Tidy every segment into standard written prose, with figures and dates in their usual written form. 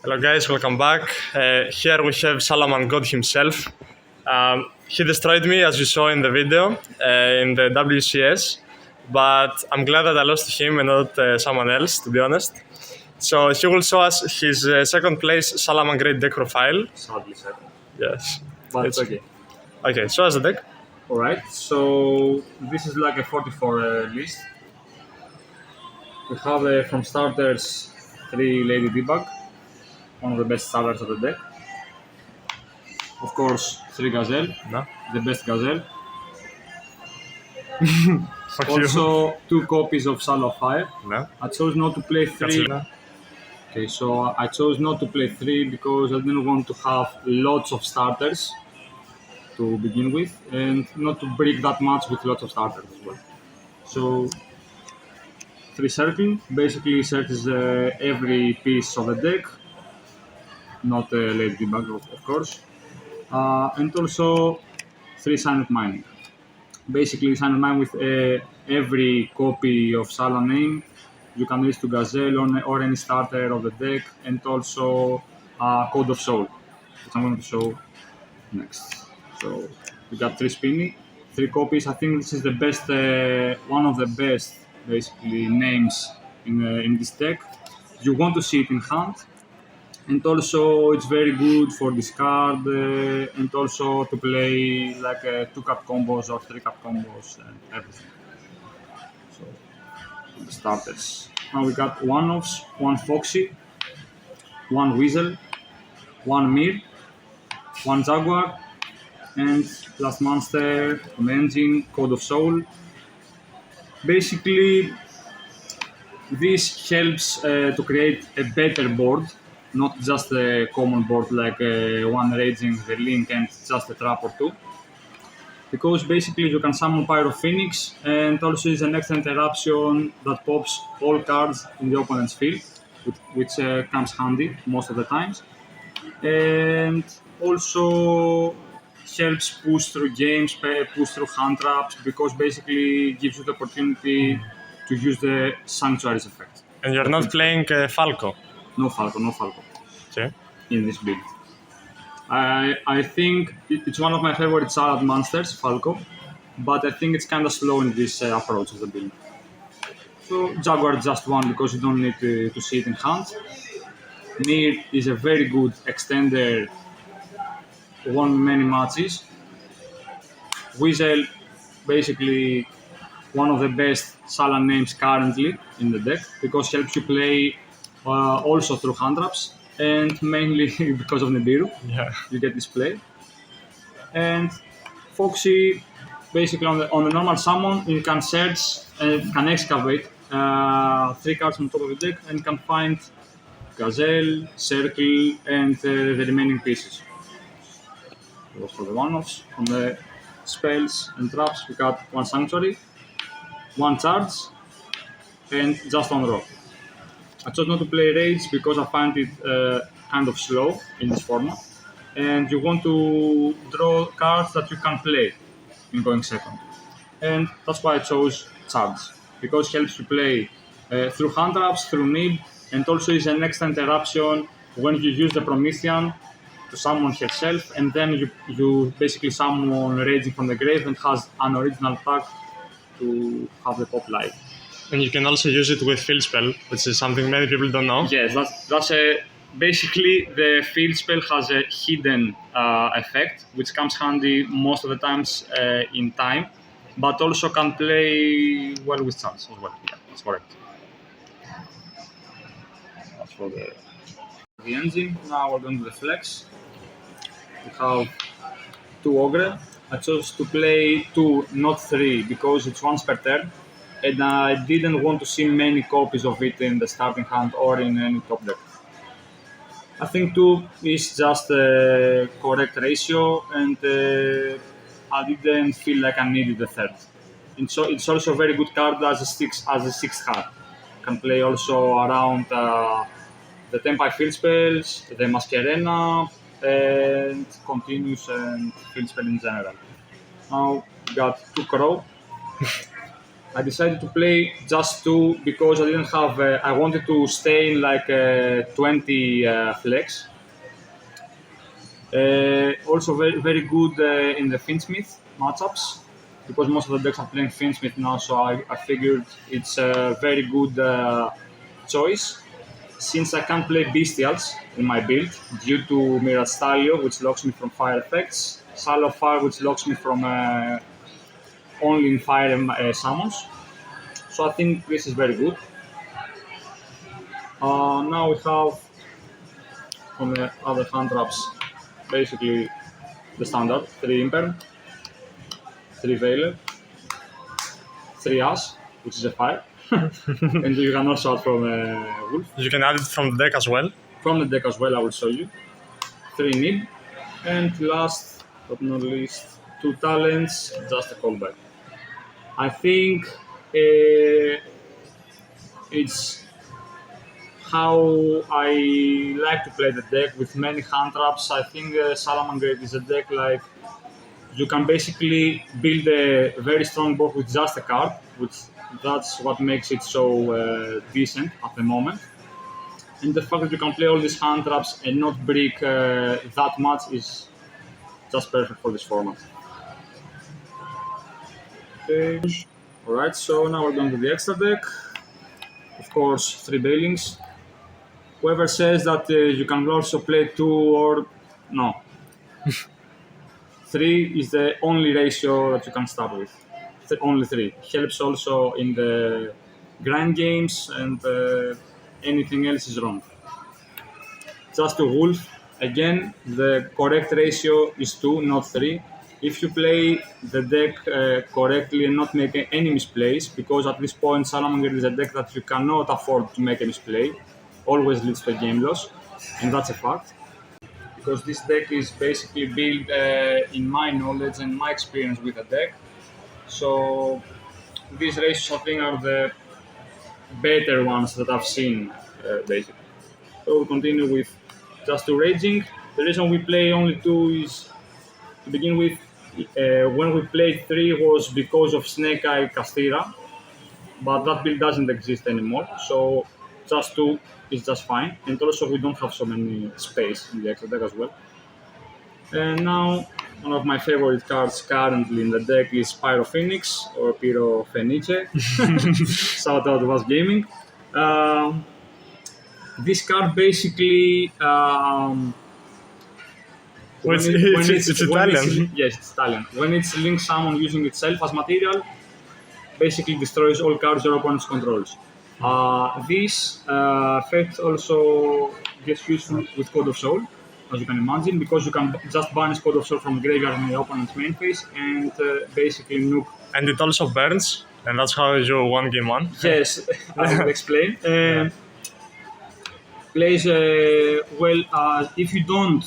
Hello guys, welcome back. Here we have SalamanGod himself. He destroyed me, as you saw in the video, in the WCS, but I'm glad that I lost to him and not someone else, to be honest. So he will show us his second place Salamangreat deck profile. Sadly second. Yes. But it's okay. Okay, show us the deck. Alright, so this is like a 44 list. We have from starters 3 Lady Debug, one of the best starters of the deck. Of course, 3 Gazelle, No. the best Gazelle. Fuck Also, 2 copies of Salo of Fire. No. I chose not to play 3. No. Okay, so I chose not to play 3 because I didn't want to have lots of starters to begin with, and not to break that much with lots of starters as well. So 3 circling basically searches every piece of the deck, not Lady Debug of course, and also 3 Silent Mining. Basically, Silent Mine with every copy of Sala name you can list to Gazelle or any starter of the deck, and also Code of Soul, which I'm going to show next. So we got 3 Spinny, 3 copies. I think this is the best, one of the best basically names in this deck. You want to see it in hand, and also it's very good for discard, and also to play like 2-card combos or 3-card combos and everything. So the starters. Now we got 1 Offs, 1 Foxy, 1 Weasel, 1 Mir, 1 Jaguar, and last monster on the engine, Code of Soul. Basically, this helps to create a better board, not just a common board like one Raging the Link and just a trap or 2. Because basically you can summon Pyro Phoenix, and also is an extra interruption that pops all cards in the opponent's field, which comes handy most of the times. And also helps push through games, push through hand traps, because basically gives you the opportunity to use the Sanctuaries effect. And you're not playing Falco? No Falco, no Falco. Okay. In this build. I think it's one of my favorite salad monsters, Falco, but I think it's kind of slow in this approach of the build. So Jaguar just 1 because you don't need to see it in hand. Mir is a very good extender, won many matches. Weasel, basically one of the best Sala names currently in the deck, because helps you play also through hand traps, and mainly because of Nibiru, you get this play. And Foxy, basically on the normal summon, you can search and can excavate 3 cards on top of the deck, and can find Gazelle, Circle, and the remaining pieces. Those for the one-offs. On the spells and traps, we got 1 Sanctuary, 1 Charge, and just 1 Rock. I chose not to play Rage because I find it kind of slow in this format, and you want to draw cards that you can play in going second. And that's why I chose Charge, because it helps you play through hand traps, through Nib, and also is an extra interruption when you use the Promethean to summon herself, and then you basically summon Raging from the grave and has an original pack to have the pop live. And you can also use it with Field Spell, which is something many people don't know. Yes, that's basically the Field Spell has a hidden effect, which comes handy most of the times in time, but also can play well with chance as well. Yeah, that's correct. That's for the engine. Now we're going to the flex. We have 2 Ogre. I chose to play 2, not 3, because it's once per turn, and I didn't want to see many copies of it in the starting hand or in any top deck. I think 2 is just a correct ratio, and I didn't feel like I needed the 3rd. And so it's also a very good card as a 6th card. You can play also around the Tempai Field Spells, the Masquerena, and Continuous and Field Spell in general. Now we got 2 Crow. I decided to play just 2 because I didn't have. I wanted to stay in like 20 flex. Also very good in the Finsmith matchups because most of the decks are playing Finsmith now, so I figured it's a very good choice. Since I can't play Bestials in my build due to Mirage Stalio, which locks me from fire effects, Salo Fire, which locks me from only in fire summons. So I think this is very good. Now we have on the other hand traps basically the standard 3 Imperm, 3 Veiler, 3 Ash, which is a fire, and you can also add from Wolf. You can add it from the deck as well. From the deck as well, I will show you. 3 Nib, and last but not least, 2 talents, just a callback. I think it's how I like to play the deck with many hand traps. I think Salamangreat is a deck like you can basically build a very strong board with just a card, which that's what makes it so decent at the moment. And the fact that you can play all these hand traps and not break that much is just perfect for this format. Okay. Alright, so now we're going to the extra deck. Of course, 3 Bailings. Whoever says that you can also play 2 or... no. 3 is the only ratio that you can start with. Only 3. Helps also in the grind games, and anything else is wrong. Just to Wolf, again, the correct ratio is 2, not 3. If you play the deck correctly and not make any misplays, because at this point Salamangreat is a deck that you cannot afford to make a misplay, always leads to a game loss, and that's a fact. Because this deck is basically built in my knowledge and my experience with the deck. So these ratios I think are the better ones that I've seen basically. So we continue with just 2 Raging. The reason we play only 2 is, to begin with, when we played 3 was because of Snake Eye Castira, but that build doesn't exist anymore, so just 2 is just fine, and also we don't have so many space in the extra deck as well. And now, one of my favorite cards currently in the deck is Pyro Phoenix, or Pyro Fenice. Shout out to Was Gaming. This card basically... it's Italian. Yes, it's Italian. When it's Link Summon using itself as material, basically destroys all cards your opponent controls. This effect also gets useful with Code of Soul, as you can imagine, because you can just banish Code of Soul from graveyard in your opponent's main phase and basically nuke. And it also burns, and that's how you won game 1. Yes, I will explain. Plays well, if you don't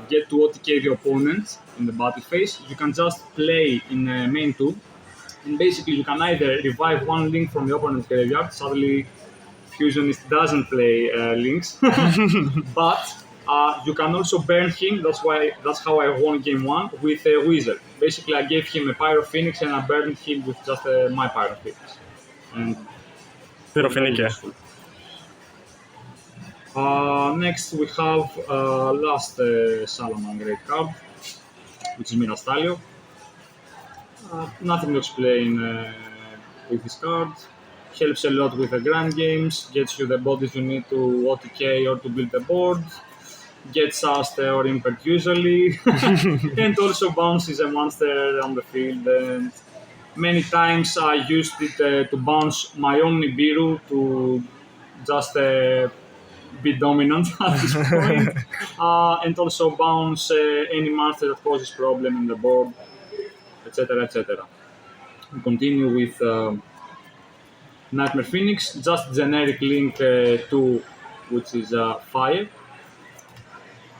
get to OTK the opponent in the battle phase, you can just play in main 2, and basically you can either revive 1 link from the opponent's graveyard. Sadly, Fusionist doesn't play links, but you can also burn him. That's how I won game 1 with a Wizard. Basically, I gave him a Pyro Phoenix and I burned him with just my Pyro Phoenix. And Pyro Phoenix. Next we have last Salamangreat card, which is Mirage Stalio. Nothing to explain with this card. Helps a lot with the grand games, gets you the bodies you need to OTK or to build the board, gets Asked or Impact usually, and also bounces a monster on the field. And many times I used it to bounce my own Nibiru to just be dominant at this point, and also bounce any monster that causes problem in the board, etc. etc. We continue with Nightmare Phoenix, just generic link 2, which is fire.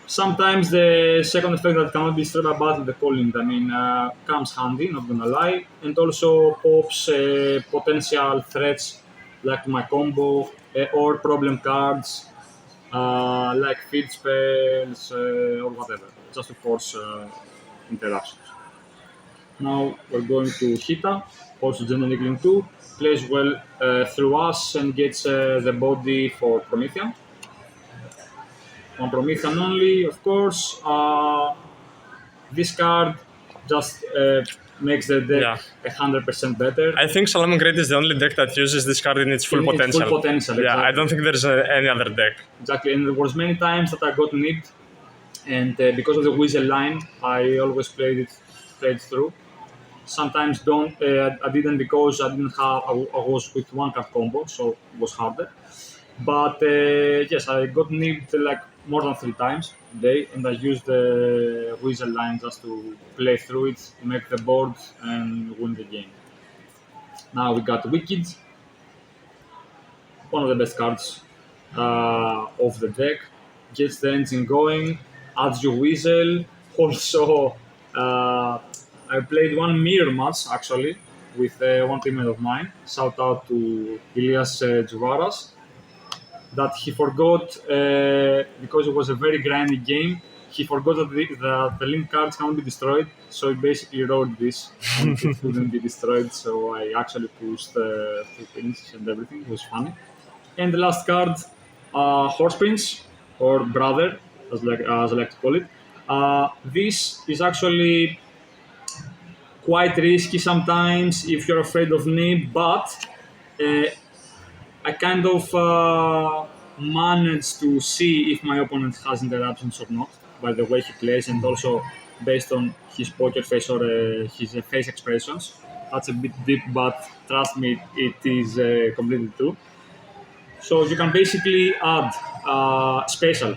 Sometimes the second effect that cannot be destroyed by battle, the calling, comes handy, not gonna lie, and also pops potential threats like my combo or problem cards. Like field spells or whatever, just to force interruptions. Now we're going to Hita, also generally 2, plays well through us and gets the body for Promethean. On Promethean only, of course. This card just makes the deck 100% better. I think Salamangreat is the only deck that uses this card in its full potential. Its full potential, yeah, exactly. I don't think there's any other deck. Exactly, and there was many times that I got nipped, and because of the Weasel line, I always played through. Sometimes I didn't because I didn't have. I was with one card combo, so it was harder. But yes, I got nipped like more than 3 times a day, and I used the Weasel line just to play through it, make the board, and win the game. Now we got Wicked, one of the best cards of the deck. Gets the engine going, adds your Weasel. Also, I played one mirror match actually with one teammate of mine. Shout out to Ilias Juvaras. That he forgot because it was a very grindy game. He forgot that the link cards can't be destroyed, so he basically wrote this and it couldn't be destroyed. So I actually pushed through things and everything. It was funny. And the last card, Horse Prince or Brother, as I like to call it. This is actually quite risky sometimes if you're afraid of nib, but I kind of managed to see if my opponent has interruptions or not by the way he plays and also based on his poker face or his face expressions. That's a bit deep, but trust me, it is completely true. So you can basically add special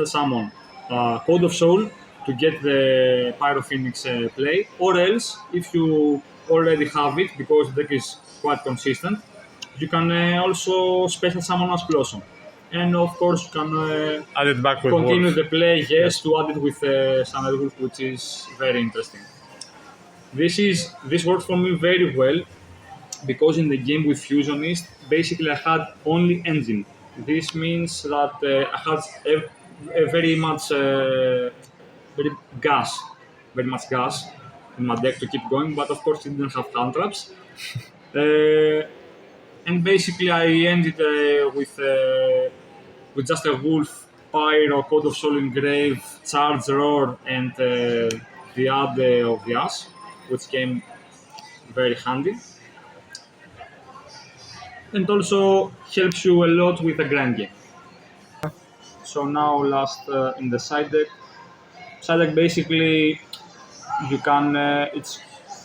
summon Code of Soul to get the Pyro Phoenix play, or else if you already have it because the deck is quite consistent, you can also special summon as Blossom. And of course, you can add it back with continue Wolf. the play, yes, to add it with Summer Wolf, which is very interesting. This worked for me very well because in the game with Fusionist, basically I had only engine. This means that I had a very much gas in my deck to keep going, but of course it didn't have hand traps. And basically I ended with just a Wolf, Pyro, Code of Soul Engrave, Charge Roar, and the ad of the Ash, which came very handy. And also helps you a lot with the grind game. So now last in the side deck. Side deck basically you can, it's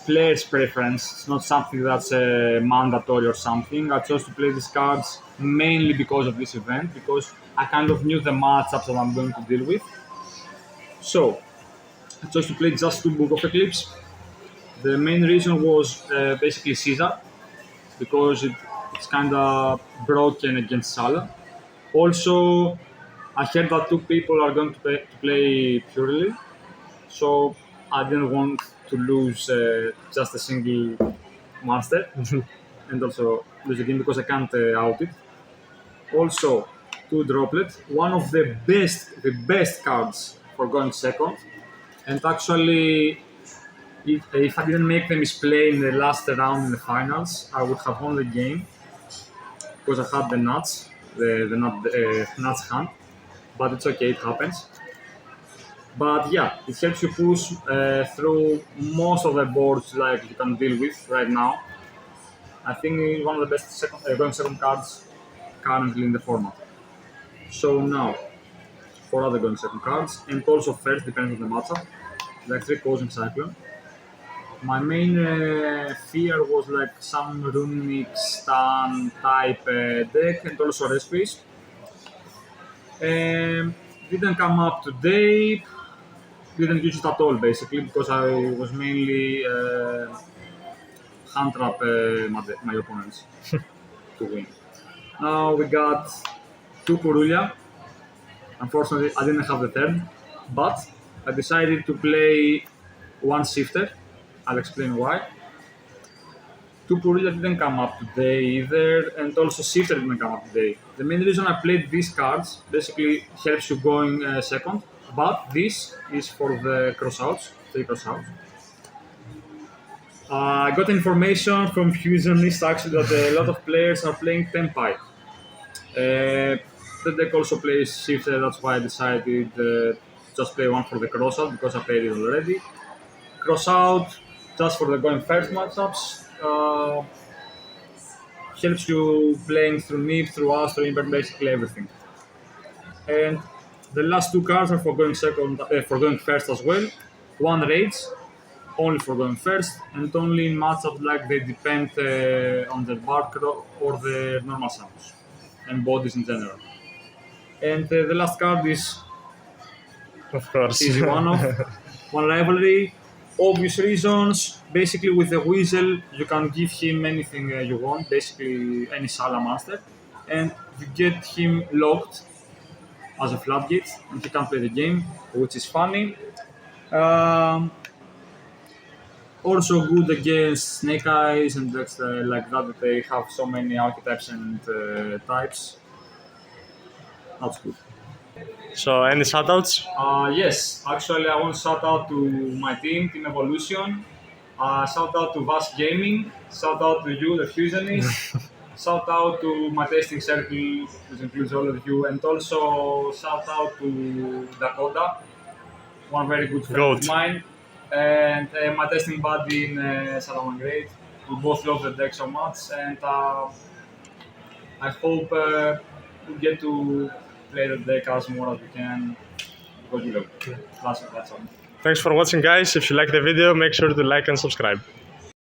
player's preference, it's not something that's mandatory or something. I chose to play these cards mainly because of this event, because I kind of knew the matchups that I'm going to deal with. So I chose to play just 2 Book of Eclipse. The main reason was basically Caesar, because it's kind of broken against Salah. Also, I heard that 2 people are going to play purely, so I didn't want to lose just a single monster and also lose the game because I can't out it. Also, 2 Droplet, one of the best cards for going second, and actually if I didn't make the misplay in the last round in the finals, I would have won the game because I had the nuts, the nuts hand. But it's okay, it happens. But yeah, it helps you push through most of the boards like you can deal with right now. I think it's one of the best going second cards currently in the format. So now, 4 other going second cards, and also first depends on the matchup. Like 3 Cosmic Cyclone. My main fear was like some Runic stun type deck and also Respace. Didn't come up today, didn't use it at all basically because I was mainly hand trap my opponents to win. Now we got 2 Purulia. Unfortunately I didn't have the turn, but I decided to play 1 Shifter. I'll explain why. 2 Purulia didn't come up today either, and also Shifter didn't come up today. The main reason I played these cards basically helps you going second, but this is for the crossouts, 3 crossouts. I got information from Fusionists actually that a lot of players are playing Tempai. The deck also plays Shifter, that's why I decided just play one for the crossout because I played it already. Crossout, just for the going first matchups, helps you playing through Nip, through Astro, Imper, basically everything. And the last two cards are for going second, for going first as well. One Rage, only for going first, and only in matchups like they depend on the Bark or the normal summons and bodies in general. And the last card is Of course. easy one rivalry. Obvious reasons. Basically, with the Weasel, you can give him anything you want, basically any Salamaster, and you get him locked as a floodgate, and he can't play the game, which is funny. Also good against Snake Eyes and decks like that they have so many archetypes and types. That's good. So, any shoutouts? Yes, actually I want to shout out to my team, Team Evolution. Shout out to Vast Gaming. Shout out to you, the Fusionist. Shout out to my testing circle, which includes all of you, and also shout out to Dakota, one very good friend Goat. of mine, and my testing buddy in Salamangreat. We both love the deck so much, and I hope we get to play the deck as more as we can because we love it. That's all. Thanks for watching, guys. If you like the video, make sure to like and subscribe.